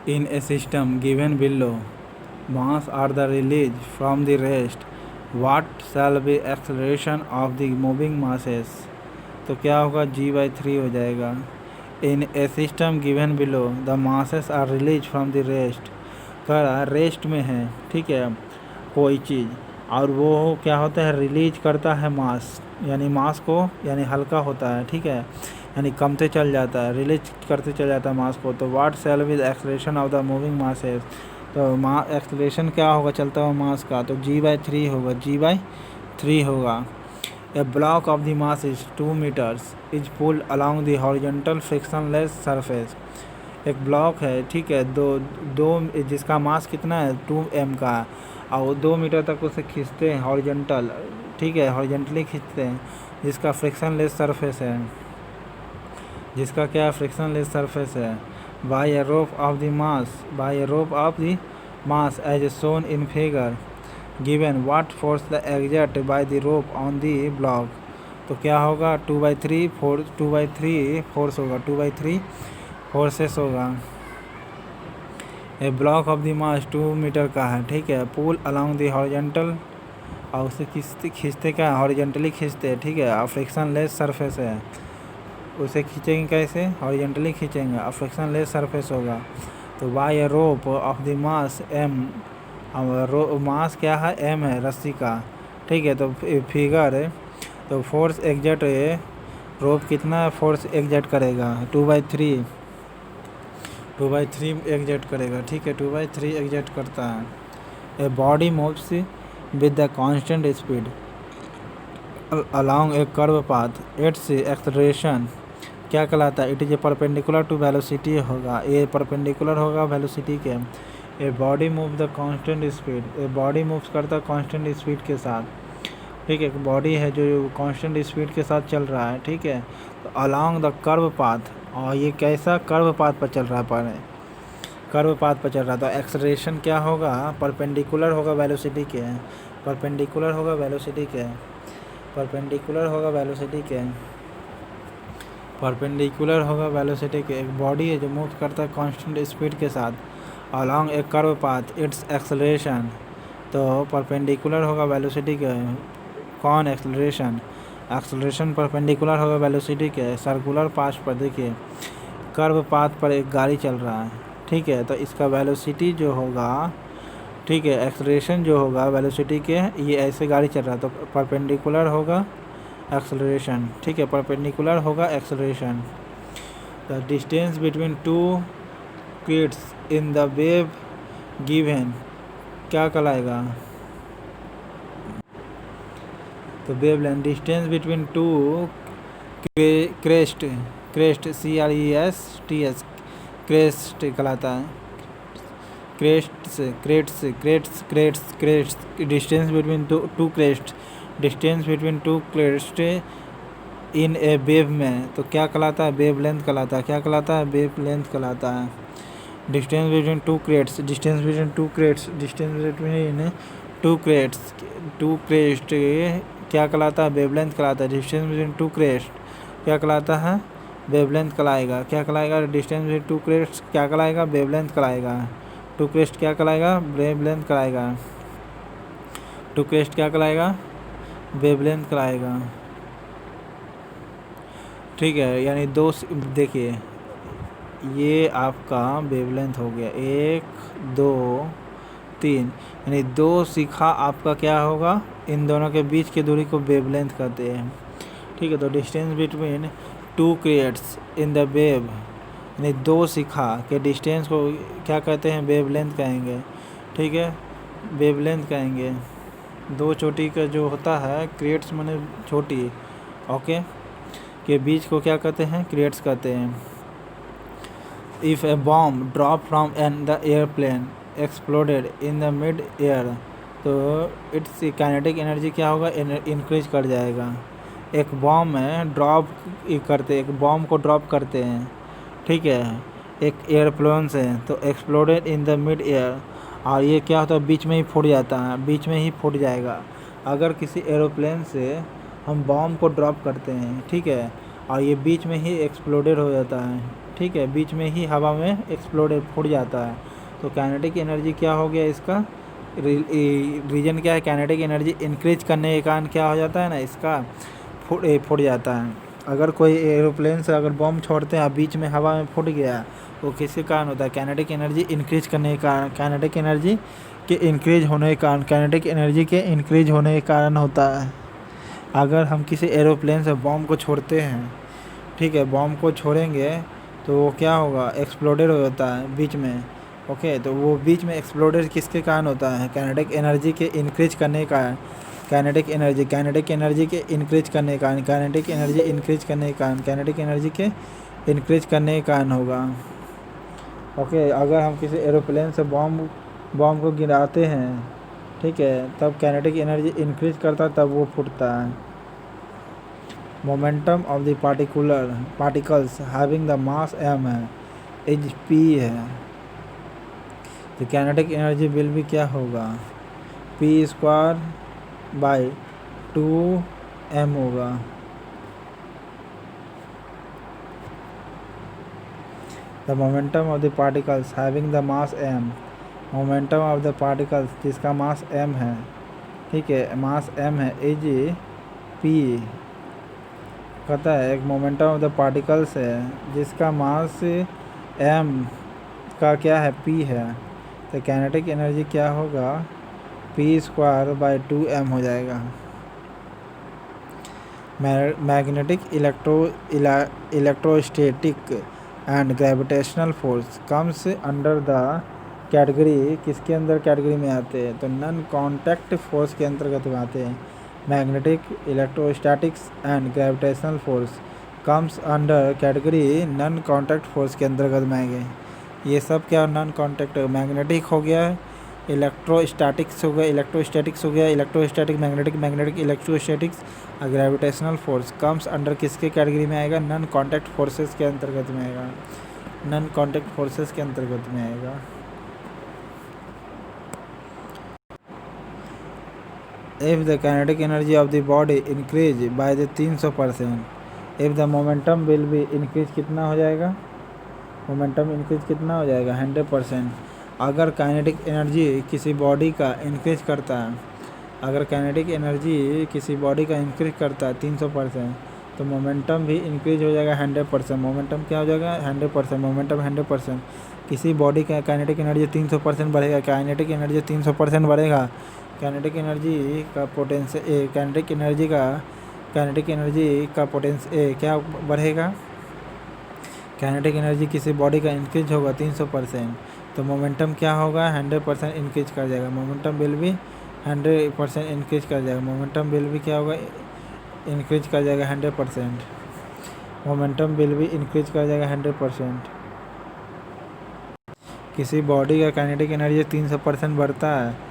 In a system given below, mass are the released from the rest. What shall be acceleration of the moving masses? तो क्या होगा, g/3 हो जाएगा. In a system given below, the masses are released from the rest. कह रहा rest में है, ठीक है, कोई चीज़, और वो क्या होता है, रिलीज करता है मास, यानी मास को, यानी हल्का होता है, ठीक है, यानी कमते चल जाता है, रिलीज करते चल जाता है मास को. तो what shall be the acceleration of the moving masses? तो एक्सेलरेशन क्या होगा चलता हुआ मास का? तो g/3 होगा, g/3 होगा. A block of the mass is 2 metres is pulled along the horizontal frictionless surface. एक ब्लॉक है, ठीक है, दो जिसका मास कितना है, 2m का, और वो 2 मीटर तक उसे खींचते हैं हॉरिजॉन्टल, ठीक है, हॉरिजॉन्टली खींचते हैं, जिसका फ्रिक्शनलेस सरफेस है, जिसका क्या फ्रिक्शनलेस सरफेस है. By a rope of the mass as shown in figure given what force the exert by the rope on the block. तो क्या होगा, 2/3 फोर्स होगा, 2/3 फोर्सेस होगा. A block of the mass 2 metre का है, ठीक है, पुल अलॉन्ग द हॉरिजॉन्टल, और उसे खींचते क्या, हॉरिजॉन्टली खींचते हैं, ठीक है, और फ्रिक्शनलेस सरफेस है, उसे खींचेंगे कैसे, हॉरिजॉन्टली खींचेंगे, और फ्रिक्शनलेस सरफेस होगा. तो by a rope of the mass m, mass क्या है, m है, रस्सी का, ठीक है. तो फिगर है, तो फोर्स एग्जर्ट है, रोप कितना फोर्स एग्जर्ट करेगा, 2/3 एग्जर्ट करेगा, ठीक है, 2/3 एग्जर्ट करता है. A body moves with the constant speed along a curve path. Its acceleration क्या कहलाता है, it is a perpendicular to velocity होगा, ये परपेंडिकुलर होगा वेलोसिटी के. A body move the constant speed, a body moves करता है कांस्टेंट स्पीड के साथ, ठीक है, एक बॉडी है जो कांस्टेंट स्पीड के साथ चल रहा है, ठीक है. तो अलॉन्ग द कर्व पाथ, और ये कैसा कर्व पाथ पर चल रहा है, कर्व पाथ पर चल रहा है. तो एक्सेलरेशन क्या होगा, परपेंडिकुलर होगा वेलोसिटी के, परपेंडिकुलर होगा वेलोसिटी के, परपेंडिकुलर होगा वेलोसिटी के, परपेंडिकुलर होगा वेलोसिटी के. एक बॉडी है जो मूव करता है कांस्टेंट स्पीड के साथ along A curve path, it's acceleration. तो परपेंडिकुलर होगा वेलोसिटी के, कौन, एक्सेलरेशन, एक्सेलरेशन परपेंडिकुलर होगा वेलोसिटी के. सर्कुलर पाथ पर देखिए, कर्व पाथ पर एक गाड़ी चल रहा है, ठीक है, तो इसका वेलोसिटी जो होगा, ठीक है, एक्सेलरेशन जो होगा वेलोसिटी के, ये ऐसे गाड़ी चल रहा है, तो परपेंडिकुलर होगा एक्सेलरेशन, ठीक है, परपेंडिकुलर होगा acceleration. The distance between 2 kids in the wave given क्या कहलाएगा, तो wavelength, distance between 2 crest, CRESTS, crest कहलाता है, crests, distance between two crest, distance between 2 crest in a wave में, तो क्या कहलाता है, वेव लेंथ कहलाता है, क्या कहलाता है, वेव लेंथ कहलाता है. Distance between 2 crates, distance between 2 crates, distance between 2 crest क्या कहलाता है, वेव लेंथ कहलाता है. डिस्टेंस बिटवीन 2 क्रेस्ट क्या कहलाता है, वेव लेंथ कहलाएगा, क्या कहलाएगा, डिस्टेंस बिटवीन 2 क्रेस्ट क्या कहलाएगा, वेव लेंथ कहलाएगा. 2 क्रेस्ट क्या कहलाएगा, वेव लेंथ कहलाएगा, 2 क्रेस्ट क्या कहलाएगा, वेव लेंथ कहलाएगा, ठीक है. यानी दो, देखिए ये आपका वेव लेंथ हो गया, 1 2 3, यानी 2 शिखा आपका क्या होगा, इन दोनों के बीच की दूरी को वेव लेंथ कहते हैं, ठीक है. तो distance between 2 crates in the wave, यानी 2 शिखा के डिस्टेंस को क्या कहते हैं, वेव लेंथ कहेंगे, ठीक है, वेव लेंथ कहेंगे. 2 चोटी का जो होता है, क्रेट्स माने छोटी, ओके, के बीच को क्या कहते हैं, क्रेट्स कहते हैं. If a bomb drop from an the airplane exploded in the mid air, तो इट्स काइनेटिक एनर्जी क्या होगा, इंक्रीज कर जाएगा. एक बॉम्ब में ड्रॉप करते, एक बॉम्ब को ड्रॉप करते हैं, ठीक है, एक एयरप्लेन से, तो exploded in the mid air, और ये क्या होता है, बीच में ही फूट जाता है, बीच में ही फूट जाएगा. अगर किसी एरोप्लेन से हम बॉम्ब को ड्रॉप करते हैं, ठीक है, और ये बीच में ही एक्सप्लोडेड हो जाता है, ठीक है, बीच में ही हवा में एक्सप्लोड फूट जाता है। तो काइनेटिक एनर्जी क्या हो गया इसका रीजन क्या है, काइनेटिक एनर्जी इंक्रीज करने के कारण क्या हो जाता है ना, इसका फूट जाता है। अगर कोई एरोप्लेन से अगर बम छोड़ते हैं बीच में हवा में फूट गया, वो किसके कारण होता है, काइनेटिक एनर्जी इंक्रीज करने के कारण, काइनेटिक एनर्जी के इंक्रीज होने के कारण, काइनेटिक एनर्जी के इंक्रीज होने के कारण होता है। अगर हम किसी एरोप्लेन से बम को छोड़ते हैं, ठीक है, बम को छोड़ेंगे तो वो क्या होगा, एक्सप्लोडेड होता है बीच में। ओके, तो वो बीच में एक्सप्लोडेड किसके कारण होता है, काइनेटिक एनर्जी के इंक्रीज करने का, काइनेटिक एनर्जी के इंक्रीज करने के कारण, काइनेटिक एनर्जी इंक्रीज करने के कारण, काइनेटिक एनर्जी के इंक्रीज करने के कारण होगा। ओके, अगर हम किसी एरोप्लेन से बम को गिराते हैं, ठीक है, तब काइनेटिक एनर्जी इंक्रीज करता है, तब वो फूटता है। Momentum of the particles having the mass m है, एज p है, तो काइनेटिक एनर्जी बिल भी क्या होगा, p² बाई 2m होगा। The momentum of the particles having the mass m, momentum of the particles जिसका मास m है, ठीक है, मास m है, एज p। कहता है एक मोमेंटम ऑफ द पार्टिकल्स है जिसका मास m का क्या है, p है, तो काइनेटिक एनर्जी क्या होगा, p² बाई 2m हो जाएगा। Magnetic electrostatic and gravitational force comes under the category, किसके अंदर कैटेगरी में आते हैं, तो नॉन कॉन्टैक्ट फोर्स के अंतर्गत में आते हैं। Magnetic electrostatics and gravitational force comes under category non contact force के अंतर्गत में आएंगे। ये सब क्या नॉन कॉन्टैक्ट, मैग्नेटिक हो गया, इलेक्ट्रोस्टैटिक्स हो गया, इलेक्ट्रोस्टैटिक मैग्नेटिक इलेक्ट्रोस्टैटिक्स और ग्रेविटेशनल फोर्स कम्स अंडर किसके कैटेगरी में आएगा, नॉन कॉन्टैक्ट फोर्सेस के अंतर्गत में आएगा, नॉन कॉन्टैक्ट फोर्सेस के अंतर्गत में आएगा। If the kinetic energy of the body increase by the 300%, if the momentum will be increase कितना हो जाएगा, मोमेंटम इंक्रीज कितना हो जाएगा, 100%। अगर काइनेटिक एनर्जी किसी बॉडी का इंक्रीज करता है, अगर काइनेटिक एनर्जी किसी बॉडी का इंक्रीज करता है 300%, तो मोमेंटम भी इंक्रीज हो जाएगा 100%। मोमेंटम क्या हो जाएगा, 100%, मोमेंटम 100%। किसी बॉडी का काइनेटिक एनर्जी 300% बढ़ेगा, काइनेटिक एनर्जी 300% बढ़ेगा, काइनेटिक एनर्जी का पोटेंशियल, काइनेटिक एनर्जी का पोटेंशियल क्या बढ़ेगा, काइनेटिक एनर्जी किसी बॉडी का इंक्रीज होगा 300%, तो मोमेंटम क्या होगा, 100% इंक्रीज कर जाएगा, मोमेंटम बिल भी 100% इंक्रीज कर जाएगा, मोमेंटम बिल भी क्या होगा, इंक्रीज कर जाएगा 100%, मोमेंटम बिल भी इंक्रीज कर जाएगा 100%। किसी बॉडी का काइनेटिक एनर्जी 300% बढ़ता है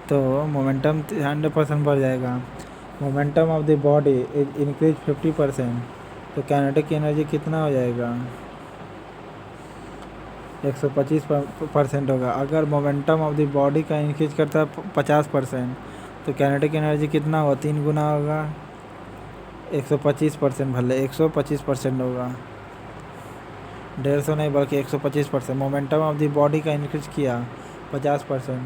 तो मोमेंटम 100% बढ़ जाएगा। Momentum of the body is increase 50%, तो काइनेटिक एनर्जी कितना हो जाएगा, 125% होगा। अगर मोमेंटम ऑफ द बॉडी का इंक्रीज करता है 50%, तो काइनेटिक एनर्जी कितना होगा, 3 गुना होगा, 125%, भले 125% होगा, 150 नहीं बल्कि 125%। मोमेंटम ऑफ द बॉडी का इंक्रीज किया 50%,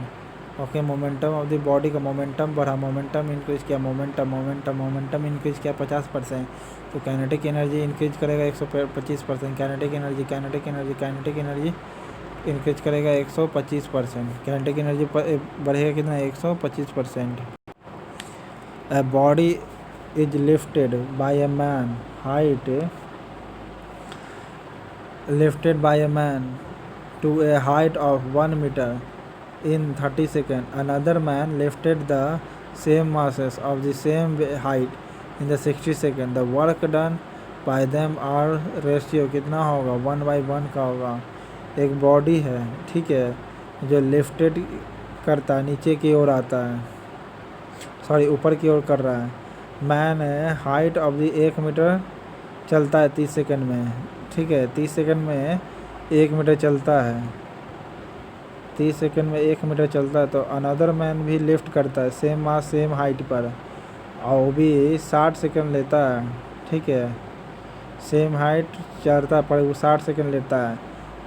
okay, momentum of the body का मोमेंटम बढ़ा, मोमेंटम इंक्रीज किया, मोमेंटम इंक्रीज किया 50%, तो काइनेटिक एनर्जी इंक्रीज करेगा 125%। काइनेटिक एनर्जी इंक्रीज करेगा 125%, काइनेटिक एनर्जी बढ़ेगा कितना, 125%। A body is lifted by a man to a height of 1 metre in 30 seconds. Another man lifted the same masses of the same height in the 60 seconds. The work done by them are ratio कितना होगा, 1/1 का होगा। एक body है, ठीक है, जो lifted करता है, नीचे की ओर आता है, सॉरी ऊपर की ओर कर रहा है। मैन है, हाइट ऑफ दी 1 मीटर चलता है 30 सेकंड में, ठीक है, 30 सेकंड में 1 मीटर चलता है, 30 सेकंड में 1 मीटर चलता है। तो अनदर मैन भी लिफ्ट करता है सेम मास सेम हाइट पर, और वो भी 60 सेकंड लेता है, ठीक है, सेम हाइट चढ़ता पर वो 60 सेकेंड लेता है,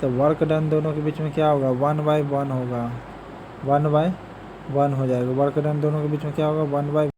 तो वर्क डन दोनों के बीच में क्या होगा, 1/1 होगा, 1/1 हो जाएगा। वर्क डन दोनों के बीच में क्या होगा, 1/1